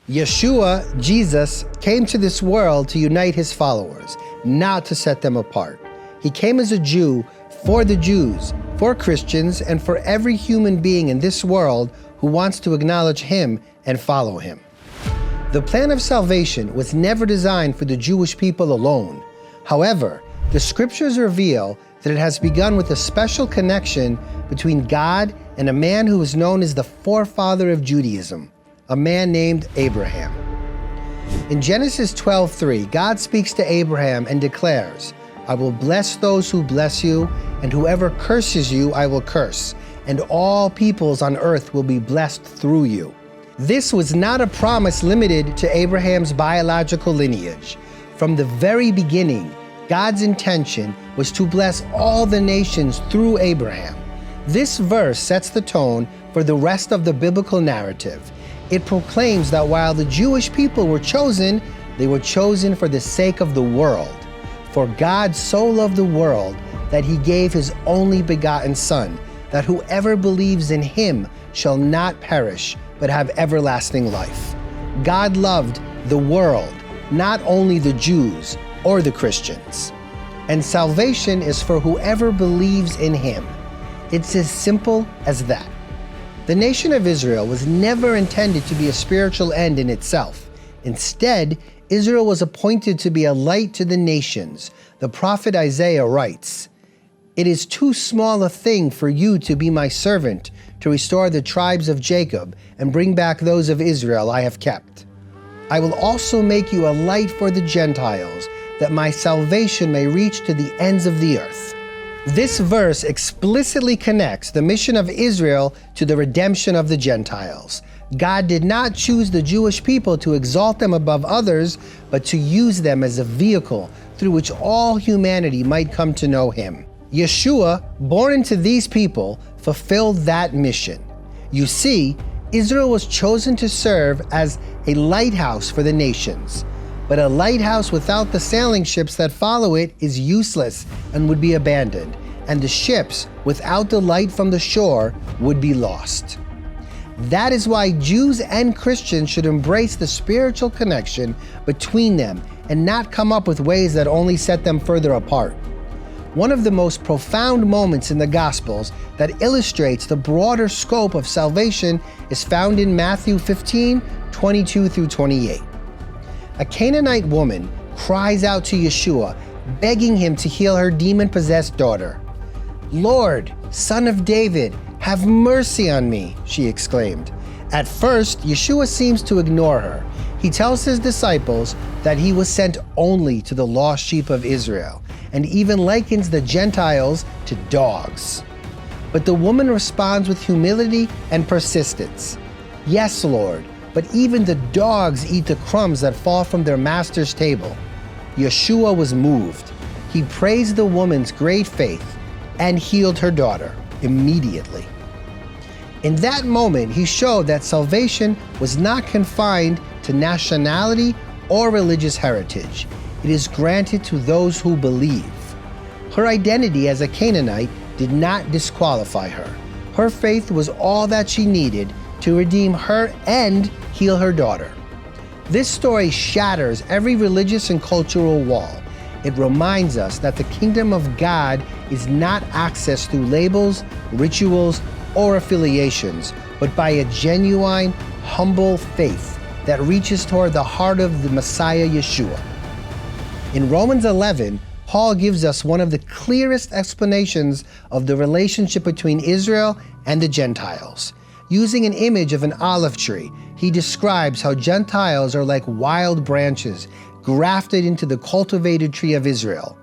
Yeshua, Jesus, came to this world to unite his followers, not to set them apart. He came as a Jew for the Jews, for Christians, and for every human being in this world who wants to acknowledge him and follow him. The plan of salvation was never designed for the Jewish people alone. However, the scriptures reveal that it has begun with a special connection between God and a man who is known as the forefather of Judaism, a man named Abraham. In Genesis 12:3, God speaks to Abraham and declares, "I will bless those who bless you, and whoever curses you I will curse, and all peoples on earth will be blessed through you." This was not a promise limited to Abraham's biological lineage. From the very beginning, God's intention was to bless all the nations through Abraham. This verse sets the tone for the rest of the biblical narrative. It proclaims that while the Jewish people were chosen, they were chosen for the sake of the world. For God so loved the world that he gave his only begotten Son, that whoever believes in him shall not perish, but have everlasting life. God loved the world, not only the Jews or the Christians. And salvation is for whoever believes in him. It's as simple as that. The nation of Israel was never intended to be a spiritual end in itself. Instead, Israel was appointed to be a light to the nations. The prophet Isaiah writes, "It is too small a thing for you to be my servant, to restore the tribes of Jacob and bring back those of Israel I have kept. I will also make you a light for the Gentiles, that my salvation may reach to the ends of the earth." This verse explicitly connects the mission of Israel to the redemption of the Gentiles. God did not choose the Jewish people to exalt them above others, but to use them as a vehicle through which all humanity might come to know him. Yeshua, born into these people, fulfilled that mission. You see, Israel was chosen to serve as a lighthouse for the nations. But a lighthouse without the sailing ships that follow it is useless and would be abandoned, and the ships without the light from the shore would be lost. That is why Jews and Christians should embrace the spiritual connection between them and not come up with ways that only set them further apart. One of the most profound moments in the Gospels that illustrates the broader scope of salvation is found in Matthew 15:22 through 28. A Canaanite woman cries out to Yeshua, begging him to heal her demon-possessed daughter. "Lord, Son of David, have mercy on me," she exclaimed. At first, Yeshua seems to ignore her. He tells his disciples that he was sent only to the lost sheep of Israel, and even likens the Gentiles to dogs. But the woman responds with humility and persistence. "Yes, Lord, but even the dogs eat the crumbs that fall from their master's table." Yeshua was moved. He praised the woman's great faith and healed her daughter immediately. In that moment, he showed that salvation was not confined to nationality or religious heritage. It is granted to those who believe. Her identity as a Canaanite did not disqualify her. Her faith was all that she needed to redeem her and heal her daughter. This story shatters every religious and cultural wall. It reminds us that the kingdom of God is not accessed through labels, rituals, or affiliations, but by a genuine, humble faith that reaches toward the heart of the Messiah Yeshua. In Romans 11, Paul gives us one of the clearest explanations of the relationship between Israel and the Gentiles. Using an image of an olive tree, he describes how Gentiles are like wild branches grafted into the cultivated tree of Israel.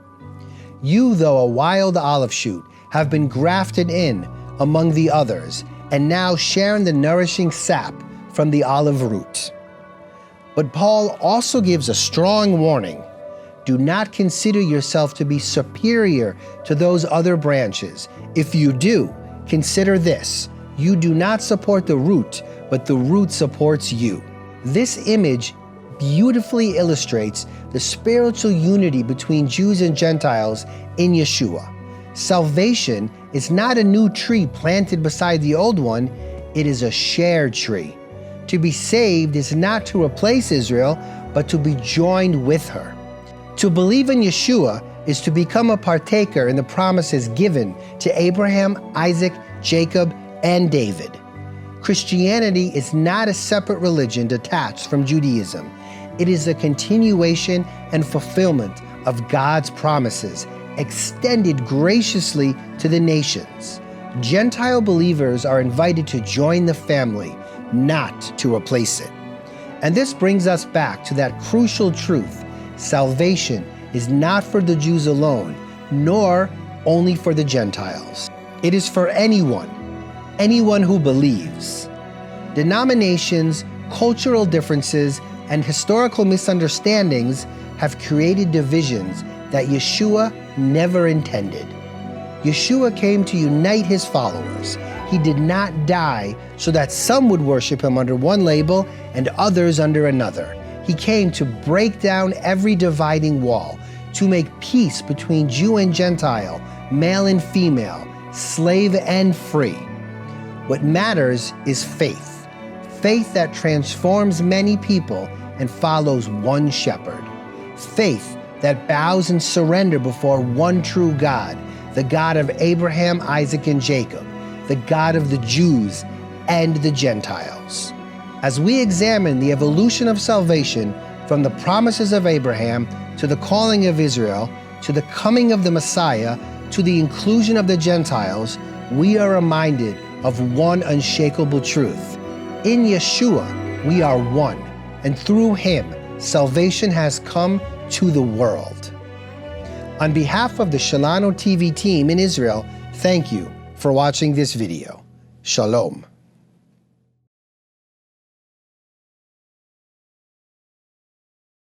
You, though a wild olive shoot, have been grafted in among the others, and now share in the nourishing sap from the olive root. But Paul also gives a strong warning. Do not consider yourself to be superior to those other branches. If you do, consider this: you do not support the root, but the root supports you. This image beautifully illustrates the spiritual unity between Jews and Gentiles in Yeshua. Salvation is not a new tree planted beside the old one, it is a shared tree. To be saved is not to replace Israel, but to be joined with her. To believe in Yeshua is to become a partaker in the promises given to Abraham, Isaac, Jacob, and David. Christianity is not a separate religion detached from Judaism. It is a continuation and fulfillment of God's promises, extended graciously to the nations. Gentile believers are invited to join the family, not to replace it. And this brings us back to that crucial truth. Salvation is not for the Jews alone, nor only for the Gentiles. It is for anyone who believes. Denominations, cultural differences, and historical misunderstandings have created divisions that Yeshua never intended. Yeshua came to unite his followers. He did not die so that some would worship him under one label and others under another. He came to break down every dividing wall, to make peace between Jew and Gentile, male and female, slave and free. What matters is faith. Faith that transforms many people and follows one shepherd. Faith that bows in surrender before one true God, the God of Abraham, Isaac, and Jacob, the God of the Jews and the Gentiles. As we examine the evolution of salvation from the promises of Abraham to the calling of Israel, to the coming of the Messiah, to the inclusion of the Gentiles, we are reminded of one unshakable truth. In Yeshua, we are one, and through him, salvation has come to the world. On behalf of the Shalano TV team in Israel, thank you for watching this video. Shalom.